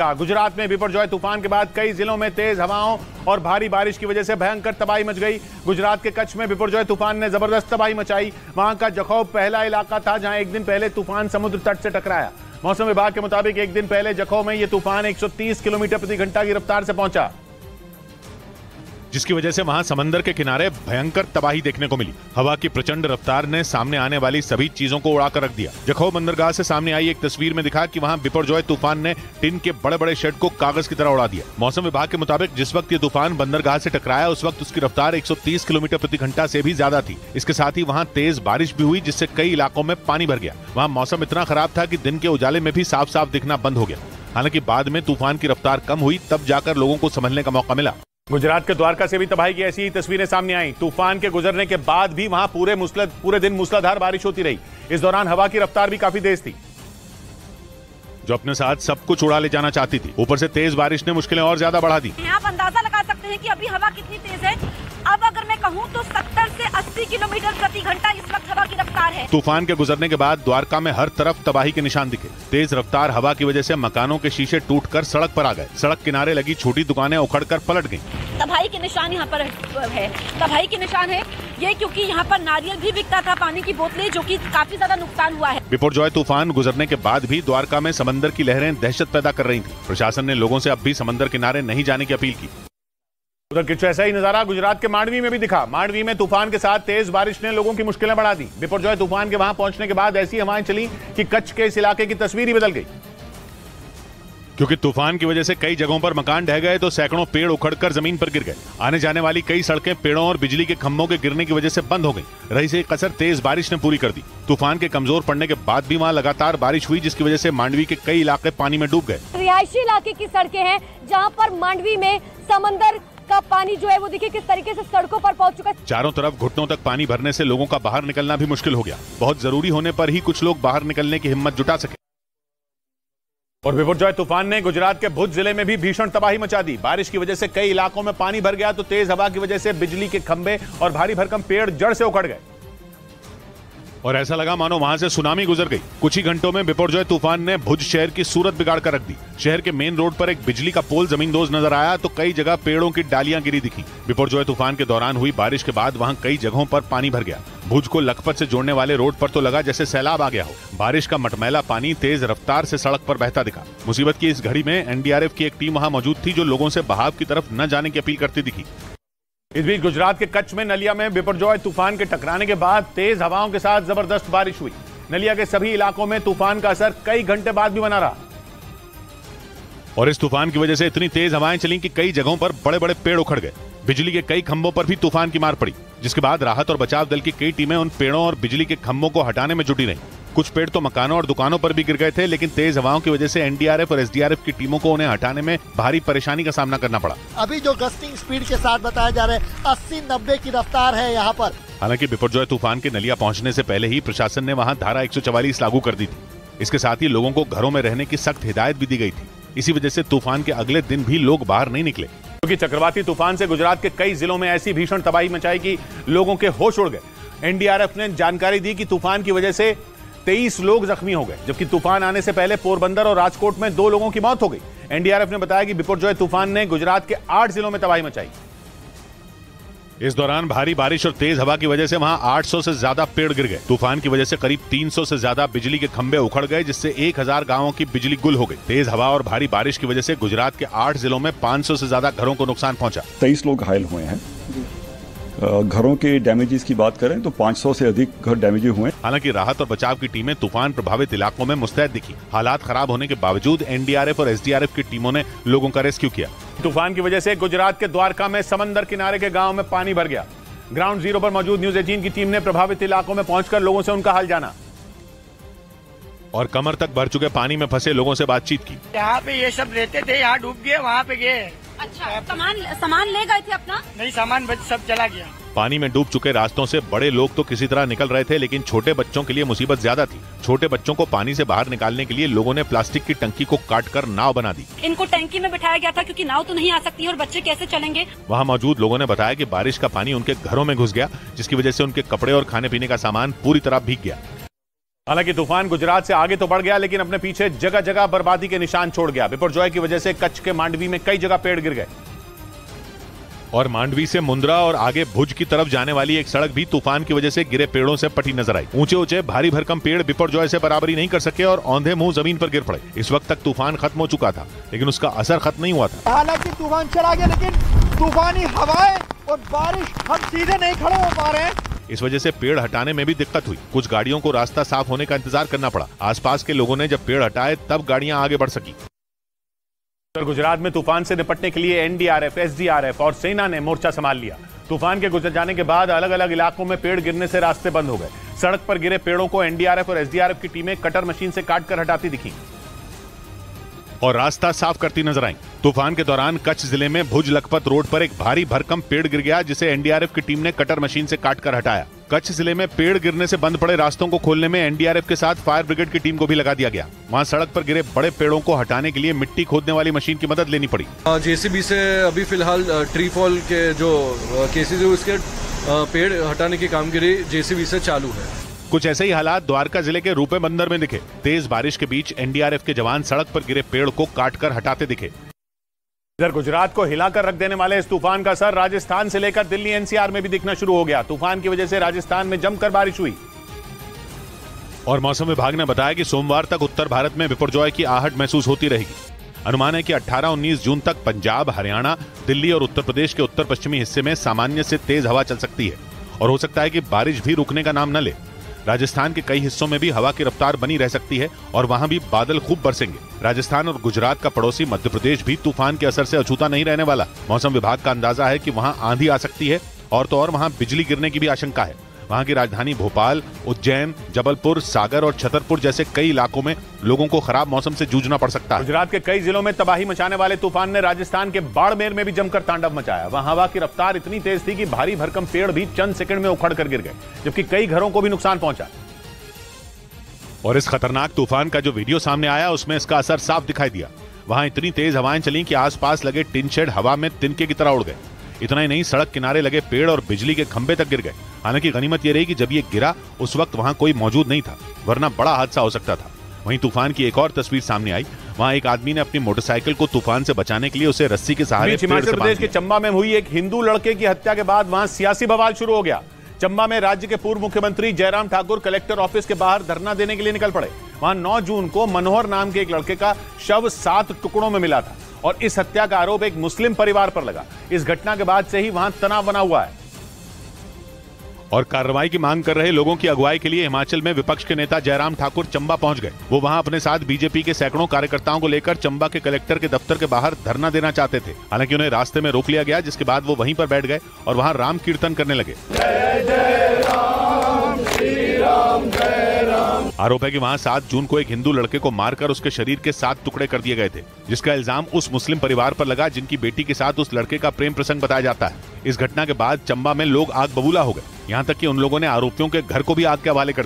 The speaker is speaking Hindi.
झटका। गुजरात में बिपरजॉय तूफान के बाद कई जिलों में तेज हवाओं और भारी बारिश की वजह से भयंकर तबाही मच गई। गुजरात के कच्छ में बिपरजॉय तूफान ने जबरदस्त तबाही मचाई। वहां का जखौ पहला इलाका था जहां एक दिन पहले तूफान समुद्र तट से टकराया। मौसम विभाग के मुताबिक एक दिन पहले जखौ में यह तूफान 130 किलोमीटर प्रति घंटा की रफ्तार से पहुंचा, जिसकी वजह से वहां समंदर के किनारे भयंकर तबाही देखने को मिली। हवा की प्रचंड रफ्तार ने सामने आने वाली सभी चीजों को उड़ाकर रख दिया। जखौ बंदरगाह से सामने आई एक तस्वीर में दिखा कि वहां बिपरजॉय तूफान ने टिन के बड़े बड़े शेड को कागज की तरह उड़ा दिया। मौसम विभाग के मुताबिक जिस वक्त ये तूफान बंदरगाह से टकराया उस वक्त उसकी रफ्तार 130 किलोमीटर प्रति घंटा से भी ज्यादा थी। इसके साथ ही वहाँ तेज बारिश भी हुई, जिससे कई इलाकों में पानी भर गया। वहाँ मौसम इतना खराब था कि दिन के उजाले में भी साफ साफ दिखना बंद हो गया। हालांकि बाद में तूफान की रफ्तार कम हुई, तब जाकर लोगों को संभलने का मौका मिला। गुजरात के द्वारका से भी तबाही की ऐसी ही तस्वीरें सामने आई। तूफान के गुजरने के बाद भी वहां पूरे दिन मूसलाधार बारिश होती रही। इस दौरान हवा की रफ्तार भी काफी तेज थी, जो अपने साथ सब कुछ उड़ा ले जाना चाहती थी। ऊपर से तेज बारिश ने मुश्किलें और ज्यादा बढ़ा दी। आप अंदाजा लगा सकते हैं कि अभी हवा कितनी तेज है। अब अगर मैं कहूँ तो 70 से 80 किलोमीटर प्रति घंटा इस वक्त हवा की रफ्तार है। तूफान के गुजरने के बाद द्वारका में हर तरफ तबाही के निशान दिखे। तेज रफ्तार हवा की वजह से मकानों के शीशे टूटकर सड़क पर आ गए। सड़क किनारे लगी छोटी दुकानें उखड़कर पलट गईं। तबाही के निशान यहाँ पर है। तबाही के निशान है ये क्योंकि यहाँ पर नारियल भी बिकता था, पानी की बोतलें, जो कि काफी ज्यादा नुकसान हुआ है। बिपरजॉय तूफान गुजरने के बाद भी द्वारका में समंदर की लहरें दहशत पैदा कर रही थी। प्रशासन ने लोगों से अब भी समंदर किनारे नहीं जाने की अपील की। उधर कुछ ऐसा ही नजारा गुजरात के मांडवी में भी दिखा। मांडवी में तूफान के साथ तेज बारिश ने लोगों की मुश्किलें बढ़ा दी। बिपरजॉय तूफान के वहां पहुंचने के बाद ऐसी हवाएं चली कि कच्छ के इस इलाके की तस्वीर ही बदल गई। क्योंकि तूफान की वजह से कई जगहों पर मकान ढह गए तो सैकड़ों पेड़ उखड़कर जमीन पर गिर गए। आने जाने वाली कई सड़कें पेड़ों और बिजली के खंभों के गिरने की वजह से बंद हो गई। रही से कसर तेज बारिश ने पूरी कर दी। तूफान के कमजोर पड़ने के बाद भी वहां लगातार बारिश हुई, जिसकी वजह से मांडवी के कई इलाके पानी में डूब गए। रिहायशी इलाके की सड़कें हैं जहाँ पर मांडवी में समंदर का पानी जो है वो देखिए किस तरीके से सड़कों पर पहुंच चुका है। चारों तरफ घुटनों तक पानी भरने से लोगों का बाहर निकलना भी मुश्किल हो गया। बहुत जरूरी होने पर ही कुछ लोग बाहर निकलने की हिम्मत जुटा सके। और बिपरजॉय तूफान ने गुजरात के भुज जिले में भी भीषण तबाही मचा दी। बारिश की वजह से कई इलाकों में पानी भर गया तो तेज हवा की वजह से बिजली के खंभे और भारी भरकम पेड़ जड़ से उखड़ गए और ऐसा लगा मानो वहां से सुनामी गुजर गई। कुछ ही घंटों में बिपरजॉय तूफान ने भुज शहर की सूरत बिगाड़ कर रख दी। शहर के मेन रोड पर एक बिजली का पोल जमींदोज नजर आया तो कई जगह पेड़ों की डालियां गिरी दिखी। बिपरजॉय तूफान के दौरान हुई बारिश के बाद वहां कई जगहों पर पानी भर गया। भुज को लखपत से जोड़ने वाले रोड पर तो लगा जैसे सैलाब आ गया हो। बारिश का मटमैला पानी तेज रफ्तार से सड़क पर बहता दिखा। मुसीबत की इस घड़ी में एनडीआरएफ की एक टीम वहां मौजूद थी जो लोगों से बहाव की तरफ न जाने की अपील करती दिखी। इस बीच गुजरात के कच्छ में नलिया में बिपरजॉय तूफान के टकराने के बाद तेज हवाओं के साथ जबरदस्त बारिश हुई। नलिया के सभी इलाकों में तूफान का असर कई घंटे बाद भी बना रहा और इस तूफान की वजह से इतनी तेज हवाएं चली कि कई जगहों पर बड़े बड़े पेड़ उखड़ गए। बिजली के कई खंभों पर भी तूफान की मार पड़ी, जिसके बाद राहत और बचाव दल की कई टीमें उन पेड़ों और बिजली के खंभों को हटाने में जुटी रहीं। कुछ पेड़ तो मकानों और दुकानों पर भी गिर गए थे, लेकिन तेज हवाओं की वजह से एनडीआरएफ और एसडीआरएफ की टीमों को उन्हें हटाने में भारी परेशानी का सामना करना पड़ा। अभी जो गस्टिंग स्पीड के साथ बताया जा रहा है 80-90 की रफ्तार है यहाँ पर। हालांकि बिपरजॉय तूफान के नलिया पहुंचने से पहले ही प्रशासन ने वहां धारा 144 लागू कर दी थी। इसके साथ ही लोगों को घरों में रहने की सख्त हिदायत भी दी गई थी। इसी वजह से तूफान के अगले दिन भी लोग बाहर नहीं निकले, क्योंकि चक्रवाती तूफान से गुजरात के कई जिलों में ऐसी भीषण तबाही मचाई कि लोगों के होश उड़ गए। एनडीआरएफ ने जानकारी दी कि तूफान की वजह से 23 लोग जख्मी हो गए, जबकि तूफान आने से पहले पोरबंदर और राजकोट में 2 लोगों की मौत हो गई। एनडीआरएफ ने बताया कि बिपरजॉय तूफान ने गुजरात के 8 जिलों में तबाही मचाई। इस दौरान भारी बारिश और तेज हवा की वजह से वहां 800 से ज्यादा पेड़ गिर गए। तूफान की वजह से करीब 300 से ज्यादा बिजली के खंभे उखड़ गए, जिससे 1000 गांवों की बिजली गुल हो गई। तेज हवा और भारी बारिश की वजह से गुजरात के 8 जिलों में 500 से ज्यादा घरों को नुकसान पहुंचा। 23 लोग घायल हुए हैं। घरों के डैमेजेस की बात करें तो 500 से अधिक घर डैमेज हुए। हालांकि राहत और बचाव की टीमें तूफान प्रभावित इलाकों में मुस्तैद दिखी। हालात खराब होने के बावजूद एनडीआरएफ और एसडीआरएफ की टीमों ने लोगों का रेस्क्यू किया। तूफान की वजह से गुजरात के द्वारका में समंदर किनारे के गाँव में पानी भर गया। ग्राउंड जीरो पर मौजूद न्यूज 18 की टीम ने प्रभावित इलाकों में पहुंचकर लोगों से उनका हाल जाना और कमर तक भर चुके पानी में फंसे लोगों से बातचीत की। यहाँ पे ये सब रहते थे, यहाँ डूब गए, वहाँ पे गए। अच्छा, सामान ले गए थे अपना? नहीं, सामान सब चला गया। पानी में डूब चुके रास्तों से बड़े लोग तो किसी तरह निकल रहे थे, लेकिन छोटे बच्चों के लिए मुसीबत ज्यादा थी। छोटे बच्चों को पानी से बाहर निकालने के लिए लोगों ने प्लास्टिक की टंकी को काटकर नाव बना दी। इनको टंकी में बिठाया गया था क्योंकि नाव तो नहीं आ सकती और बच्चे कैसे चलेंगे। वहाँ मौजूद लोगों ने बताया कि बारिश का पानी उनके घरों में घुस गया, जिसकी वजह से उनके कपड़े और खाने पीने का सामान पूरी तरह भीग गया। हालांकि तूफान गुजरात से आगे तो बढ़ गया, लेकिन अपने पीछे जगह जगह बर्बादी के निशान छोड़ गया। बिपरजॉय की वजह से कच्छ के मांडवी में कई जगह पेड़ गिर गए और मांडवी से मुंद्रा और आगे भुज की तरफ जाने वाली एक सड़क भी तूफान की वजह से गिरे पेड़ों से पटी नजर आई। ऊंचे ऊंचे भारी भरकम पेड़ बिपरजॉय से बराबरी नहीं कर सके और औंधे मुंह जमीन पर गिर पड़े। इस वक्त तक तूफान खत्म हो चुका था, लेकिन उसका असर खत्म नहीं हुआ था। हालांकि तूफान चला गया, लेकिन तूफानी हवाएं और बारिश हम सीधे नहीं खड़े हो पा रहे हैं। इस वजह से पेड़ हटाने में भी दिक्कत हुई। कुछ गाड़ियों को रास्ता साफ होने का इंतजार करना पड़ा। आसपास के लोगों ने जब पेड़ हटाए तब गाड़ियां आगे बढ़ सकी। उत्तर गुजरात में तूफान से निपटने के लिए एनडीआरएफ, एसडीआरएफ और सेना ने मोर्चा संभाल लिया। तूफान के गुजर जाने के बाद अलग अलग इलाकों में पेड़ गिरने से रास्ते बंद हो गए। सड़क पर गिरे पेड़ों को एनडीआरएफ और एसडीआरएफ की टीमें कटर मशीन से काटकर हटाती दिखी और रास्ता साफ करती नजर आई। तूफान के दौरान कच्छ जिले में भुज लखपत रोड पर एक भारी भरकम पेड़ गिर गया, जिसे एनडीआरएफ की टीम ने कटर मशीन से काटकर हटाया। कच्छ जिले में पेड़ गिरने से बंद पड़े रास्तों को खोलने में एनडीआरएफ के साथ फायर ब्रिगेड की टीम को भी लगा दिया गया। वहां सड़क पर गिरे बड़े पेड़ों को हटाने के लिए मिट्टी खोदने वाली मशीन की मदद लेनी पड़ी। जेसीबी से अभी फिलहाल ट्री फॉल के जो केसेज है उसके पेड़ हटाने की कामगिरी जेसीबी से चालू है। कुछ ऐसे ही हालात द्वारका जिले के रूपे बंदर में दिखे। तेज बारिश के बीच एनडीआरएफ के जवान सड़क पर गिरे पेड़ को काटकर हटाते दिखे। इधर गुजरात को हिलाकर रख देने वाले इस तूफान का असर राजस्थान से लेकर दिल्ली एनसीआर में भी दिखना शुरू हो गया। तूफान की वजह से राजस्थान में जमकर बारिश हुई और मौसम विभाग ने बताया कि सोमवार तक उत्तर भारत में बिपरजॉय की आहट महसूस होती रहेगी। अनुमान है कि 18-19 जून तक पंजाब, हरियाणा, दिल्ली और उत्तर प्रदेश के उत्तर पश्चिमी हिस्से में सामान्य से तेज हवा चल सकती है और हो सकता है कि बारिश भी रुकने का नाम न ले। राजस्थान के कई हिस्सों में भी हवा की रफ्तार बनी रह सकती है और वहां भी बादल खूब बरसेंगे। राजस्थान और गुजरात का पड़ोसी मध्य प्रदेश भी तूफान के असर से अछूता नहीं रहने वाला। मौसम विभाग का अंदाजा है कि वहां आंधी आ सकती है और तो और वहां बिजली गिरने की भी आशंका है। वहां की राजधानी भोपाल, उज्जैन, जबलपुर, सागर और छतरपुर जैसे कई इलाकों में लोगों को खराब मौसम से जूझना पड़ सकता है। गुजरात के कई जिलों में तबाही मचाने वाले तूफान ने राजस्थान के बाड़मेर में भी जमकर तांडव मचाया। वहां हवा की रफ्तार इतनी तेज थी कि भारी भरकम पेड़ भी चंद सेकंड में उखड़ कर गिर गए, जबकि कई घरों को भी नुकसान पहुंचा। और इस खतरनाक तूफान का जो वीडियो सामने आया उसमें इसका असर साफ दिखाई दिया। वहां इतनी तेज हवाएं चली कि आसपास लगे टिन शेड हवा में तिनके की तरह उड़ गए। इतना ही नहीं, सड़क किनारे लगे पेड़ और बिजली के खंभे तक गिर गए। हालांकि गनीमत यह रही कि जब ये गिरा उस वक्त वहां कोई मौजूद नहीं था, वरना बड़ा हादसा हो सकता था। वहीं तूफान की एक और तस्वीर सामने आई। वहां एक आदमी ने अपनी मोटरसाइकिल को तूफान से बचाने के लिए उसे रस्सी के सहारे हिमाचल प्रदेश के चंबा में हुई एक हिंदू लड़के की हत्या के बाद वहां सियासी बवाल शुरू हो गया। चंबा में राज्य के पूर्व मुख्यमंत्री जयराम ठाकुर कलेक्टर ऑफिस के बाहर धरना देने के लिए निकल पड़े। वहां 9 जून को मनोहर नाम के एक लड़के का शव 7 टुकड़ों में मिला था और इस हत्या का आरोप एक मुस्लिम परिवार पर लगा। इस घटना के बाद से ही वहां तनाव बना हुआ है और कार्रवाई की मांग कर रहे लोगों की अगुवाई के लिए हिमाचल में विपक्ष के नेता जयराम ठाकुर चंबा पहुंच गए। वो वहां अपने साथ बीजेपी के सैकड़ों कार्यकर्ताओं को लेकर चंबा के कलेक्टर के दफ्तर के बाहर धरना देना चाहते थे। हालांकि उन्हें रास्ते में रोक लिया गया, जिसके बाद वो वहीं पर बैठ गए और वहां राम कीर्तन करने लगे। आरोप है कि वहां 7 जून को एक हिंदू लड़के को मारकर उसके शरीर के 7 टुकड़े कर दिए गए थे, जिसका इल्जाम उस मुस्लिम परिवार पर लगा जिनकी बेटी के साथ उस लड़के का प्रेम प्रसंग बताया जाता है। इस घटना के बाद चंबा में लोग आग बबूला हो गए। यहां तक कि उन लोगों ने आरोपियों के घर को भी आग के हवाले कर